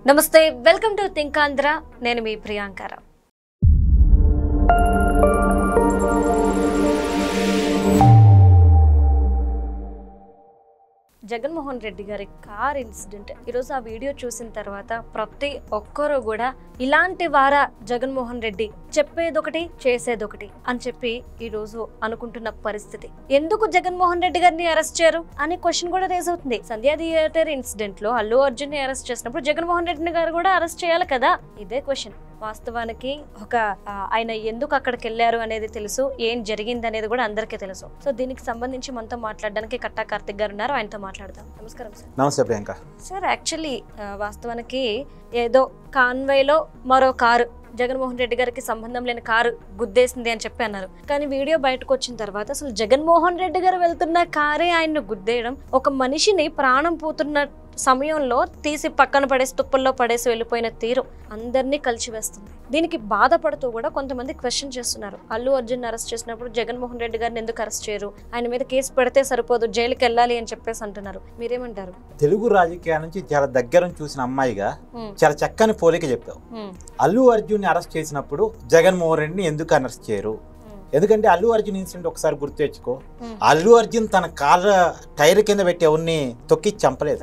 నమస్తే, welcome to think Andhra. నేను మీ ప్రియాంకర. జగన్మోహన్ రెడ్డి గారి కార్ ఇన్సిడెంట్, ఈరోజు ఆ వీడియో చూసిన తర్వాత ప్రతి ఒక్కరూ కూడా ఇలాంటి వారా జగన్మోహన్ రెడ్డి, చెప్పేదొకటి చేసేదొకటి అని చెప్పి ఈరోజు అనుకుంటున్న పరిస్థితి. ఎందుకు జగన్మోహన్ రెడ్డి గారిని అరెస్ట్ చేయరు అనే క్వశ్చన్ కూడా రేజ్ అవుతుంది. సంధ్యా థియేటర్ ఇన్సిడెంట్ లో అల్లు అర్జున్ ని అరెస్ట్ చేసినప్పుడు జగన్మోహన్ రెడ్డి గారు కూడా అరెస్ట్ చేయాలి కదా. ఇదే క్వశ్చన్. వాస్తవానికి ఆయన ఎందుకు అక్కడికి వెళ్ళారు అనేది తెలుసు, ఏం జరిగింది అనేది కూడా అందరికీ తెలుసు. సో దీనికి సంబంధించి మనతో మాట్లాడడానికి కట్టా కార్తిక్ గారు ఉన్నారు, ఆయనతో మాట్లాడదాం. నమస్కారం సార్. నమస్తే ప్రియాంక. సార్, యాక్చువల్లీ వాస్తవానికి ఏదో కాన్వేలో మరో కారు, జగన్మోహన్ రెడ్డి గారికి సంబంధం లేని కారు గుద్దేసింది అని చెప్పి అన్నారు. కానీ వీడియో బయటకు వచ్చిన తర్వాత అసలు జగన్మోహన్ రెడ్డి గారు వెళ్తున్న కారే ఆయన్ను గుద్దేయడం, ఒక మనిషిని ప్రాణం పోతున్న సమయంలో తీసి పక్కన పడేసి తుప్పల్లో పడేసి వెళ్ళిపోయిన తీరు అందరినీ కలిసివేస్తుంది. దీనికి బాధపడుతూ కూడా కొంతమంది క్వశ్చన్ చేస్తున్నారు. అల్లు అర్జున్ అరెస్ట్ చేసినప్పుడు జగన్మోహన్ రెడ్డి గారిని ఎందుకు అరెస్ట్ చేయరు, ఆయన మీద కేసు పెడితే సరిపోదు, జైలుకి వెళ్ళాలి అని చెప్పేసి అంటున్నారు. మీరేమంటారు? తెలుగు రాజకీయాల నుంచి చాలా దగ్గర చూసిన అమ్మాయిగా చాలా చక్కని పోలిక చెప్పావు. అల్లు అర్జున్ ని అరెస్ట్ చేసినప్పుడు జగన్మోహన్ రెడ్డిని ఎందుకు అరెస్ట్ చేయరు? ఎందుకంటే అల్లు అర్జున్ ఇన్సిడెంట్ ఒకసారి గుర్తు తెచ్చుకో. అల్లు అర్జున్ తన కాళ్ళ టైర్ కింద పెట్టి ఎవరిని తొక్కి చంపలేదు.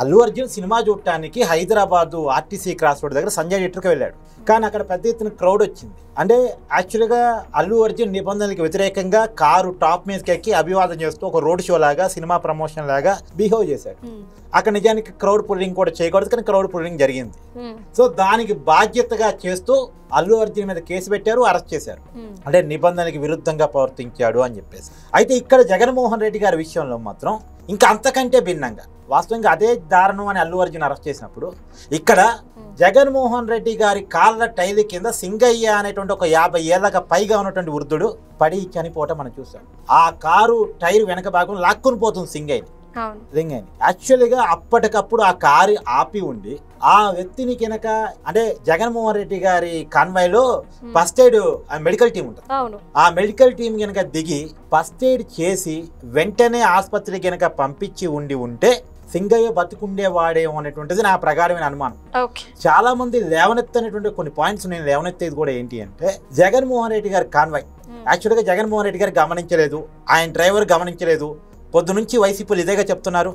అల్లు అర్జున్ సినిమా చూడటానికి హైదరాబాద్ ఆర్టీసీ క్రాస్ రోడ్ దగ్గర సంజయ్ థియేటర్కి వెళ్ళాడు. కానీ అక్కడ పెద్ద ఎత్తున క్రౌడ్ వచ్చింది. అంటే యాక్చువల్గా అల్లు అర్జున్ నిబంధనలకు వ్యతిరేకంగా కారు టాప్ మీదకి ఎక్కి అభివాదం చేస్తూ ఒక రోడ్ షో లాగా, సినిమా ప్రమోషన్ లాగా బిహేవ్ చేశాడు. అక్కడ నిజానికి క్రౌడ్ పుల్లింగ్ కూడా చేయకూడదు, కానీ క్రౌడ్ పుల్లింగ్ జరిగింది. సో దానికి బాధ్యతగా చేస్తూ అల్లు అర్జున్ మీద కేసు పెట్టారు, అరెస్ట్ చేశారు. అంటే నిబంధనలకు విరుద్ధంగా ప్రవర్తించాడు అని చెప్పేసి. అయితే ఇక్కడ జగన్మోహన్ రెడ్డి గారి విషయంలో మాత్రం ఇంకా అంతకంటే భిన్నంగా, వాస్తవంగా అదే దారుణం అని అల్లు అర్జున్ అరెస్ట్ చేసినప్పుడు ఇక్కడ జగన్మోహన్ రెడ్డి గారి కాళ్ళ టైర్ కింద సింగయ్య అనేటువంటి ఒక 50 ఏళ్ళగా పైగా ఉన్నటువంటి వృద్ధుడు పడి చనిపోవటం మనం చూసాం. ఆ కారు టైర్ వెనక భాగం లాక్కుని పోతుంది సింగయ్యని. యాక్చువల్గా అప్పటికప్పుడు ఆ కారు ఆపి ఉండి ఆ వ్యక్తిని కనుక, అంటే జగన్మోహన్ రెడ్డి గారి కాన్వాయ్లో ఫస్ట్ ఎయిడ్ మెడికల్ టీం ఉంటుంది. ఆ మెడికల్ టీం కనుక దిగి ఫస్ట్ ఎయిడ్ చేసి వెంటనే ఆసుపత్రికి కనుక పంపించి ఉంటే సింగయ్య బతుకుండేవాడేమో అనేటువంటిది నా ప్రగాఢమైన అనుమానం. చాలా మంది లేవనెత్తనేటువంటి కొన్ని పాయింట్స్ నేను లేవనెత్తేది కూడా ఏంటి అంటే, జగన్మోహన్ రెడ్డి గారి కాన్వాయ్ యాక్చువల్గా జగన్మోహన్ రెడ్డి గారు గమనించలేదు, ఆయన డ్రైవర్ గమనించలేదు. పొద్దు నుంచి వైసీపీలు ఇదేగా చెప్తున్నారు.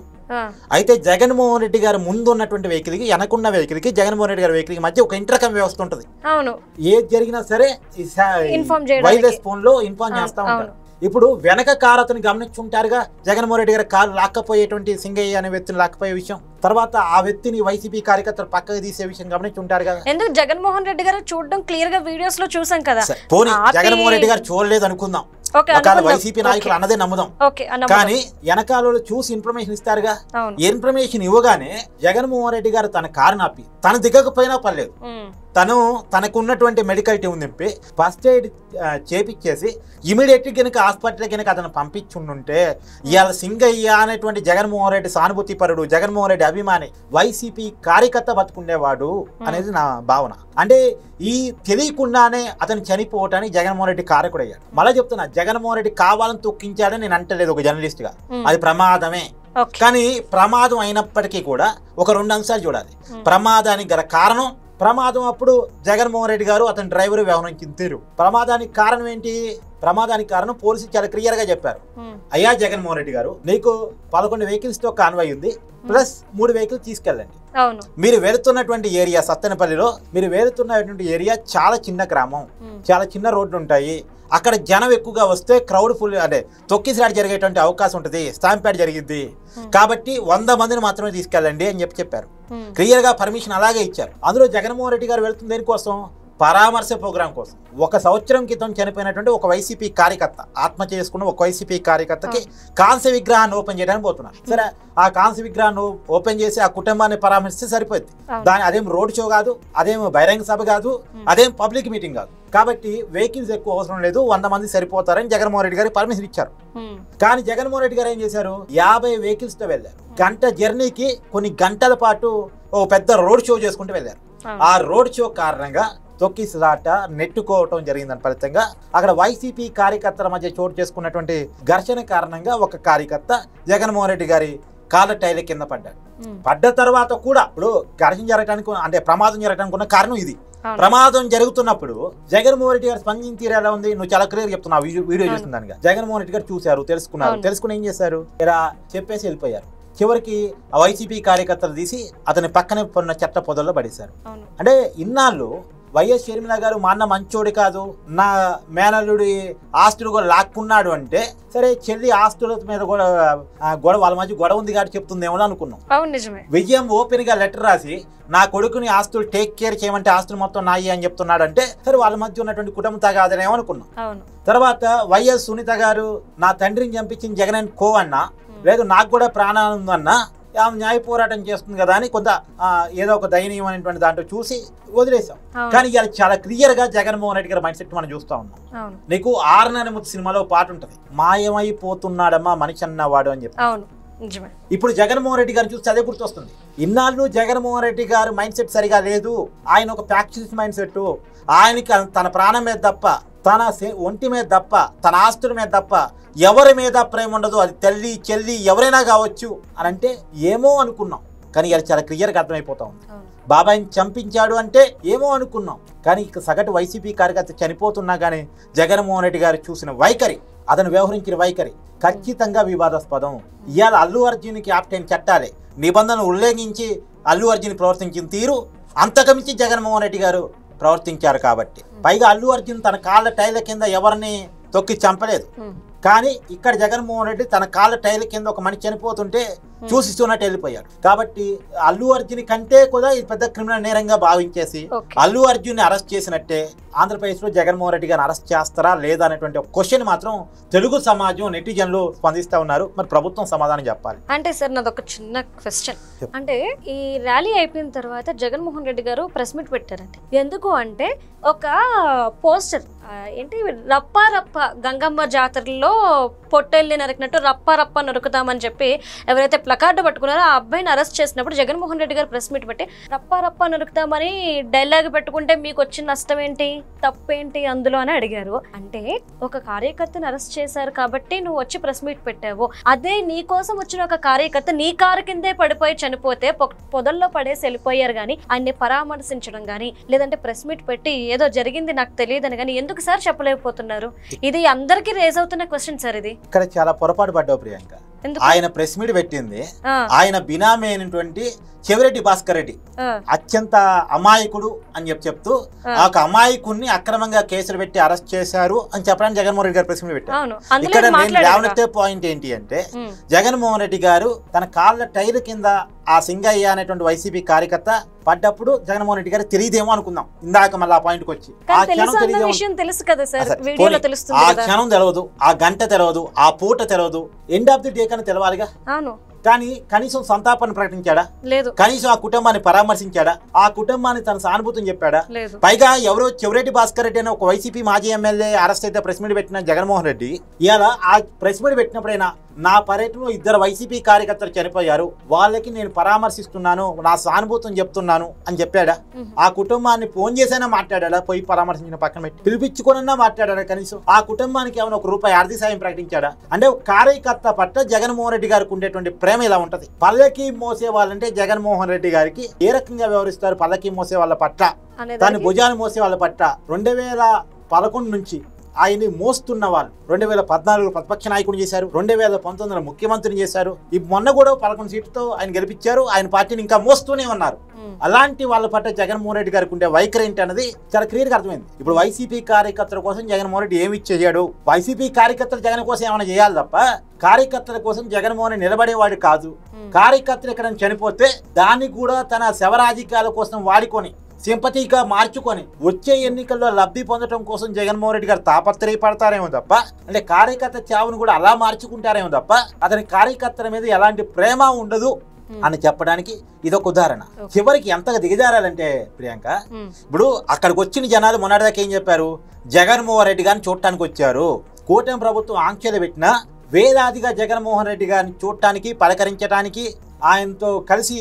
అయితే జగన్మోహన్ రెడ్డి గారు ముందు ఉన్నటువంటి వెహికల్ కి, వెనకున్న వెహికల్ కి, జగన్మోహన్ రెడ్డి గారి వెహికల్ కి మధ్య ఒక ఇంటర్కమ్ వ్యవస్థ ఉంటుంది. ఏది జరిగినా సరే వైర్లెస్ ఫోన్ లో ఇన్ఫార్మ్ చేస్తా ఉంటారు. ఇప్పుడు వెనక కారు అతను గమనించుంటారుగా, జగన్మోహన్ రెడ్డి గారి కారు లాక్కపోయేటువంటి సింగయ్య అనే వ్యక్తిని లాక్కపోయే విషయం, తర్వాత ఆ వ్యక్తిని వైసీపీ కార్యకర్తలు పక్కకు తీసే విషయం గమనించుంటారు కదా. ఎందుకు జగన్మోహన్ రెడ్డి గారు చూడడం క్లియర్ గా వీడియోస్ లో చూసాం కదా. పోనీ జగన్మోహన్ రెడ్డి గారు చూడలేదు అనుకుందాం, ఒకవేళ వైసీపీ నాయకులు అన్నదే నమ్ముదాం. కానీ వెనకాల చూసి ఇన్ఫర్మేషన్ ఇస్తారుగా. ఇన్ఫర్మేషన్ ఇవ్వగానే జగన్మోహన్ రెడ్డి గారు తన కారు నాపి, తను దిగకపోయినా పర్లేదు, తనకున్నటువంటి మెడికల్ టీం నింపి ఫస్ట్ ఎయిడ్ చేపించేసి ఇమీడియట్ కనుక హాస్పిటల్ కనుక అతను పంపించుంటే ఇవాళ సింగయ్య అనేటువంటి జగన్మోహన్ రెడ్డి సానుభూతి పరుడు, జగన్మోహన్ రెడ్డి అభిమాని, వైసీపీ కార్యకర్త బతుకుండేవాడు అనేది నా భావన. అంటే ఈ తెలియకుండానే అతను చనిపోవటానికి జగన్మోహన్ రెడ్డి కారకుడయ్యాడు. మళ్ళీ చెప్తున్నా, జగన్మోహన్ రెడ్డి కావాలని తొక్కించాడని నేను అంటలేదు ఒక జర్నలిస్ట్ గా, అది ప్రమాదమే. కానీ ప్రమాదం అయినప్పటికీ కూడా ఒక 2 అంశాలు చూడాలి. ప్రమాదానికి గల కారణం, ప్రమాదం అప్పుడు జగన్మోహన్ రెడ్డి గారు అతని డ్రైవర్ వ్యవహరించిన తీరు. ప్రమాదానికి కారణం ఏంటి? ప్రమాదానికి కారణం పోలీసులు చాలా క్లియర్ గా చెప్పారు. అయ్యా జగన్మోహన్ రెడ్డి గారు, నీకు 11 వెహికల్స్ తో కాన్వాయ్ ఉంది, ప్లస్ 3 వెహికల్స్ తీసుకెళ్ళండి. మీరు వెళుతున్నటువంటి ఏరియా సత్తెనపల్లిలో, మీరు వెళుతున్నటువంటి ఏరియా చాలా చిన్న గ్రామం, చాలా చిన్న రోడ్లు ఉంటాయి. అక్కడ జనం ఎక్కువగా వస్తే క్రౌడ్ ఫుల్, అంటే తొక్కిసలాట జరిగేటువంటి అవకాశం ఉంటుంది, స్టాంపేడ్ జరిగింది, కాబట్టి 100 మందిని మాత్రమే తీసుకెళ్ళండి అని చెప్పారు. క్లియర్ గా పర్మిషన్ అలాగే ఇచ్చారు. అందులో జగన్మోహన్ రెడ్డి గారు వెళ్తుంది దేనికోసం? పరామర్శ ప్రోగ్రాం కోసం. 1 సంవత్సరం క్రితం చనిపోయినటువంటి ఒక వైసీపీ కార్యకర్త, ఆత్మహత్య చేసుకున్న ఒక వైసీపీ కార్యకర్తకి కాంస్య విగ్రహాన్ని ఓపెన్ చేయడానికి పోతున్నారు. సరే, ఆ కాంస్య విగ్రహాన్ని ఓపెన్ చేసి ఆ కుటుంబాన్ని పరామర్శిస్తే సరిపోద్ది. అదేం రోడ్ షో కాదు, అదేం బహిరంగ సభ కాదు, అదేం పబ్లిక్ మీటింగ్ కాదు. కాబట్టి వెహికల్స్ ఎక్కువ అవసరం లేదు, 100 మంది సరిపోతారని జగన్మోహన్ రెడ్డి గారికి పర్మిషన్ ఇచ్చారు. కానీ జగన్మోహన్ రెడ్డి గారు ఏం చేశారు? 50 వెహికల్స్ తో వెళ్ళారు. గంట జర్నీకి కొన్ని గంటల పాటు ఓ పెద్ద రోడ్ షో చేసుకుంటూ వెళ్ళారు. ఆ రోడ్ షో కారణంగా తొక్కిసలాట నెట్టుకోవటం జరిగిందని ఫలితంగా అక్కడ వైసీపీ కార్యకర్తల మధ్య చోటు చేసుకున్నటువంటి ఘర్షణ కారణంగా ఒక కార్యకర్త జగన్మోహన్ రెడ్డి గారి కాళ్ళ టైల కింద పడ్డాడు. పడ్డ తర్వాత కూడా ఇప్పుడు ఘర్షణ జరగడానికి అంటే ప్రమాదం జరగడానికి ఉన్న కారణం ఇది. ప్రమాదం జరుగుతున్నప్పుడు జగన్మోహన్ రెడ్డి గారు స్పందించిన తీరు ఎలా ఉంది? నువ్వు చాలా క్లియర్ చెప్తున్నావు వీడియో చూస్తున్నాను. జగన్మోహన్ రెడ్డి గారు చూశారు, తెలుసుకుని ఏం చేశారు? ఇలా చెప్పేసి వెళ్ళిపోయారు. చివరికి ఆ వైసీపీ కార్యకర్తలు తీసి అతని పక్కనే ఉన్న చెట్ల పొదల్లో పడేశారు. అంటే ఇన్నాళ్ళు వైఎస్ షర్మిల గారు మా అన్న మంచోడి కాదు, నా మేనల్లుడి ఆస్తులు కూడా లాక్కున్నాడు అంటే సరే, చెల్లి ఆస్తుల మీద కూడా గొడవ, వాళ్ళ మధ్య గొడవ ఉంది కాబట్టి చెప్తుందేమో అనుకున్నాం. విజయం ఓపెన్ గా లెటర్ రాసి నా కొడుకుని ఆస్తులు టేక్ కేర్ చేయమంటే ఆస్తులు మొత్తం నాయి అని చెప్తున్నాడు అంటే సరే, వాళ్ళ మధ్య ఉన్నటువంటి కుటుంబ తగాదనేమో అనుకున్నాం. తర్వాత వైఎస్ సునీత గారు నా తండ్రిని చంపించింది జగన్ కో అన్నా, లేదు నాకు కూడా ప్రాణాలు ఉందన్నా, ఆమె న్యాయ పోరాటం చేస్తుంది కదా అని కొంత ఏదో ఒక దయనీయమైనటువంటి దాంట్లో చూసి వదిలేసాం. కానీ ఇలా చాలా క్లియర్ గా జగన్మోహన్ రెడ్డి గారి మైండ్ సెట్ మనం చూస్తా ఉన్నాం. నీకు 6 సినిమాలో పాట ఉంటది, మాయమైపోతున్నాడమ్మా మనిషి అన్నవాడు అని చెప్పి. ఇప్పుడు జగన్మోహన్ రెడ్డి గారిని చూస్తే అదే గుర్తొస్తుంది. ఇన్నాళ్ళు జగన్మోహన్ రెడ్డి గారు మైండ్ సెట్ సరిగా లేదు, ఆయన ఒక ఫ్యాక్షనిస్ట్ మైండ్ సెట్, ఆయనకి తన ప్రాణం మీద తప్ప, తన ఒంటి మీద తప్ప, తన ఆస్తుల మీద తప్ప ఎవరి మీద ప్రేమ ఉండదు, అది తల్లి చెల్లి ఎవరైనా కావచ్చు అని అంటే ఏమో అనుకున్నాం. కానీ అది చాలా క్లియర్గా అర్థమైపోతా ఉంది. బాబాయిని చంపించాడు అంటే ఏమో అనుకున్నాం. కానీ ఇక సగటు వైసీపీ కార్యకర్త చనిపోతున్నా కానీ జగన్మోహన్ రెడ్డి గారు చూసిన వైఖరి, అతను వ్యవహరించిన వైఖరి ఖచ్చితంగా వివాదాస్పదం. ఇవాళ అల్లు అర్జున్ క్యాప్టెన్ చట్టాలే నిబంధనలు ఉల్లంఘించి అల్లు అర్జున్ ప్రవర్తించిన తీరు అంతకమించి జగన్మోహన్ రెడ్డి గారు ప్రవర్తించారు కాబట్టి. పైగా అల్లు అర్జున్ తన కాళ్ళ టైల కింద ఎవరిని తొక్కి చంపలేదు. కానీ ఇక్కడ జగన్మోహన్ రెడ్డి తన కాళ్ళ టైల కింద ఒక మనిషి చనిపోతుంటే చూసిస్తున్నట్టు వెళ్ళిపోయాడు. కాబట్టి అల్లు అర్జున్ కంటే కూడా ఇది పెద్ద క్రిమినల్ నేరంగా భావించేసి అల్లు అర్జున్ అరెస్ట్ చేసినట్టే ఆంధ్రప్రదేశ్ లో జగన్మోహన్ రెడ్డి గారిని అరెస్ట్ చేస్తారా లేదా అనేటువంటి ఒక క్వశ్చన్ మాత్రం తెలుగు సమాజం నెటిజన్లు స్పందిస్తా ఉన్నారు. మరి ప్రభుత్వం సమాధానం చెప్పాలి. అంటే సార్ నాది ఒక చిన్న క్వశ్చన్. అంటే ఈ ర్యాలీ అయిపోయిన తర్వాత జగన్మోహన్ రెడ్డి గారు ప్రెస్ మీట్ పెట్టారండి. ఎందుకు అంటే ఒక పోస్టర్ ఏంటి, రప్ప రప్ప గంగమ్మ జాతరలో పొట్టెల్ని నరికినట్టు రప్ప రప్ప నరుకుతామని చెప్పి ఎవరైతే ప్లకార్డు పట్టుకున్నారో ఆ అబ్బాయిని అరెస్ట్ చేసినప్పుడు జగన్మోహన్ రెడ్డి గారు ప్రెస్ మీట్ పెట్టి రప్ప రప్ప నరుకుతామని డైలాగ్ పెట్టుకుంటే మీకు వచ్చిన నష్టం ఏంటి, తప్పేంటి అందులో అని అడిగారు. అంటే ఒక కార్యకర్తను అరెస్ట్ చేశారు కాబట్టి నువ్వు వచ్చి ప్రెస్ మీట్ పెట్టావు, అదే నీ కోసం వచ్చిన ఒక కార్యకర్త నీ కారు కిందే పడిపోయి చనిపోతే పొదల్లో పడేసి వెళ్ళిపోయారు కానీ ఆయన్ని పరామర్శించడం కానీ లేదంటే ప్రెస్ మీట్ పెట్టి ఏదో జరిగింది నాకు తెలియదని కానీ ఎందుకు సార్ చెప్పలేకపోతున్నారు? ఇది అందరికీ రేజ్ అవుతున్న క్వశ్చన్ సార్. ఇది ఇక్కడ చాలా పొరపాటు పడ్డావు ప్రియాంక. ఆయన ప్రెస్ మీట్ పెట్టింది ఆయన బినామీ అయినటువంటి చెవిరెడ్డి భాస్కర్ రెడ్డి అత్యంత అమాయకుడు అని చెప్తూ ఆ అమాయకుడిని అక్రమంగా కేసులు పెట్టి అరెస్ట్ చేశారు అని చెప్పడానికి జగన్మోహన్ రెడ్డి గారు ప్రెస్ మీట్ పెట్టారు. ఇక్కడ నేను లేవనెత్తే పాయింట్ ఏంటి అంటే జగన్మోహన్ రెడ్డి గారు తన కాళ్ళ టైర్ కింద ఆ సింగయ్య అనేటువంటి వైసీపీ కార్యకర్త పడ్డప్పుడు జగన్మోహన్ రెడ్డి గారు తెలియదేమో అనుకుందాం. ఇందాక మళ్ళీ ఆ పాయింట్ వచ్చి ఆ క్షణం తెలియదు, ఆ గంట తెలియదు, ఆ పూట తెలియదు, ఎండ్ ఆఫ్ ది డే కన్నా తెలవాలిగా. కానీ కనీసం సంతాపాన్ని ప్రకటించాడా? లేదు. కనీసం ఆ కుటుంబాన్ని పరామర్శించాడా? ఆ కుటుంబాన్ని తన సానుభూతిని చెప్పాడా? పైగా ఎవరో చెవిరెడ్డి భాస్కర్ రెడ్డి అనే ఒక వైసీపీ మాజీ ఎమ్మెల్యే అరెస్ట్ అయితే ప్రెస్ మీట్ పెట్టిన జగన్మోహన్ రెడ్డి ఇలా ఆ ప్రెస్ మీట్ పెట్టినప్పుడైనా నా పర్యటనలో 2 వైసీపీ కార్యకర్తలు చనిపోయారు, వాళ్ళకి నేను పరామర్శిస్తున్నాను, నా సానుభూతిని చెప్తున్నాను అని చెప్పాడా? ఆ కుటుంబాన్ని ఫోన్ చేసైనా మాట్లాడా? పోయి పరామర్శించిన పక్కన పెట్టి పిలిపించుకోనన్నా మాట్లాడా? కనీసం ఆ కుటుంబానికి ఏమైనా ₹1 ఆర్థిక సాయం ప్రకటించాడా? అంటే కార్యకర్త పట్ల జగన్మోహన్ రెడ్డి గారికి ఉండేటువంటి ప్రేమ ఇలా ఉంటది. పల్లకి మోసే వాళ్ళంటే జగన్మోహన్ రెడ్డి గారికి ఏ రకంగా వ్యవహరిస్తారు? పల్లకి మోసే వాళ్ళ పట్ల, దాని భుజాన్ని మోసే వాళ్ళ పట్ల 2011 నుంచి ఆయన్ని మోస్తున్న వాళ్ళు 2014 ప్రతిపక్ష నాయకుడు చేశారు, 2019 ముఖ్యమంత్రిని చేశారు, ఈ మొన్న కూడా 11 సీట్లతో ఆయన గెలిపించారు, ఆయన పార్టీని ఇంకా మోస్తూనే ఉన్నారు. అలాంటి వాళ్ళ పట్ల జగన్మోహన్ రెడ్డి గారికి ఉండే వైఖరి ఏంటి అన్నది చాలా క్లియర్ గా అర్థమైంది. ఇప్పుడు వైసీపీ కార్యకర్తల కోసం జగన్మోహన్ రెడ్డి ఏమి చేయడు? వైసీపీ కార్యకర్తలు జగన్ కోసం ఏమైనా చేయాలి తప్ప కార్యకర్తల కోసం జగన్మోహన్ రెడ్డి నిలబడేవాడు కాదు. కార్యకర్తలు ఎక్కడ చనిపోతే దాన్ని కూడా తన శవరాజకీయాల కోసం వాడుకొని సింపతిగా మార్చుకొని వచ్చే ఎన్నికల్లో లబ్ధి పొందడం కోసం జగన్మోహన్ రెడ్డి గారు తాపత్రయపడతారేమో తప్ప, అంటే కార్యకర్త చావును కూడా అలా మార్చుకుంటారేమో తప్ప అతని కార్యకర్తల మీద ఎలాంటి ప్రేమ ఉండదు అని చెప్పడానికి ఇదొక ఉదాహరణ. చివరికి ఎంతగా దిగజారాలంటే ప్రియాంక, ఇప్పుడు అక్కడికి వచ్చిన జనాలు మొన్నటిదాకా ఏం చెప్పారు? జగన్మోహన్ రెడ్డి గారిని చూడటానికి వచ్చారు. కూటమి ప్రభుత్వం ఆంక్షలు పెట్టినా వేలాదిగా జగన్మోహన్ రెడ్డి గారిని చూడటానికి, పలకరించడానికి, ఆయనతో కలిసి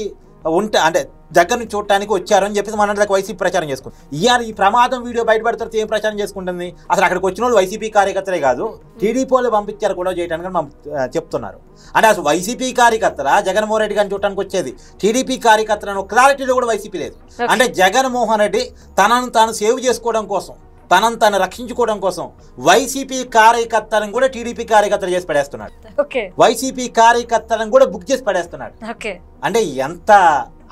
అంటే దగ్గర నుంచి చూడటానికి వచ్చారు అని చెప్పేసి మన వైసీపీ ప్రచారం చేసుకుంది. ఇవాళ ఈ ప్రమాదం వీడియో బయటపడితే ఏం ప్రచారం చేసుకుంటుంది? అసలు అక్కడికి వచ్చిన వాళ్ళు వైసీపీ కార్యకర్తలే కాదు, టీడీపీ వాళ్ళు పంపించారు కూడా చేయడానికి మనం చెప్తున్నారు. అంటే అసలు వైసీపీ కార్యకర్తల జగన్మోహన్ రెడ్డి గారిని చూడటానికి వచ్చేది టీడీపీ కార్యకర్తలను క్లారిటీలో కూడా వైసీపీ లేదు. అంటే జగన్మోహన్ రెడ్డి తనను తాను సేవ్ చేసుకోవడం కోసం, తనను తాను రక్షించుకోవడం కోసం వైసీపీ కార్యకర్తలను కూడా టీడీపీ కార్యకర్తలు చేసి పడేస్తున్నాడు. వైసీపీ కార్యకర్తలను కూడా బుక్ చేసి పడేస్తున్నాడు. అంటే ఎంత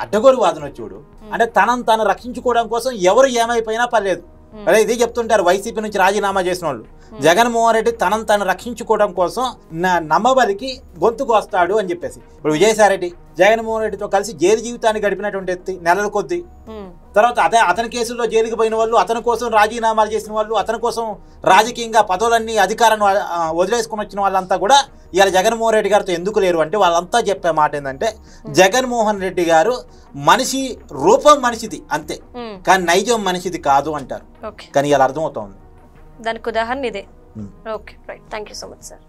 అడ్డగోలు వాదన చూడు. అంటే తనను తాను రక్షించుకోవడం కోసం ఎవరు ఏమైపోయినా పర్లేదు. అదే ఇది చెప్తుంటారు వైసీపీ నుంచి రాజీనామా చేసిన వాళ్ళు, జగన్మోహన్ రెడ్డి తనను తాను రక్షించుకోవడం కోసం నమ్మబలికి గొంతుకు వస్తాడు అని చెప్పేసి. ఇప్పుడు విజయసాయిరెడ్డి జగన్మోహన్ రెడ్డితో కలిసి జైలు జీవితాన్ని గడిపినటువంటి వ్యక్తి, నెలల కొద్దీ. తర్వాత అతని కేసుల్లో జైలుకి పోయిన వాళ్ళు, అతని కోసం రాజీనామాలు చేసిన వాళ్ళు, అతని కోసం రాజకీయంగా పదవులన్నీ అధికారాన్ని వదిలేసుకుని వచ్చిన వాళ్ళంతా కూడా ఇవాళ జగన్మోహన్ రెడ్డి గారితో ఎందుకు లేరు అంటే వాళ్ళంతా చెప్పే మాట ఏంటంటే జగన్మోహన్ రెడ్డి గారు మనిషి రూపం మనిషిది అంతే, కానీ నైజం మనిషిది కాదు అంటారు. కానీ ఇలా అర్థమవుతోంది. దానికి ఉదాహరణ ఇదే. Okay, right. Thank you so much sir.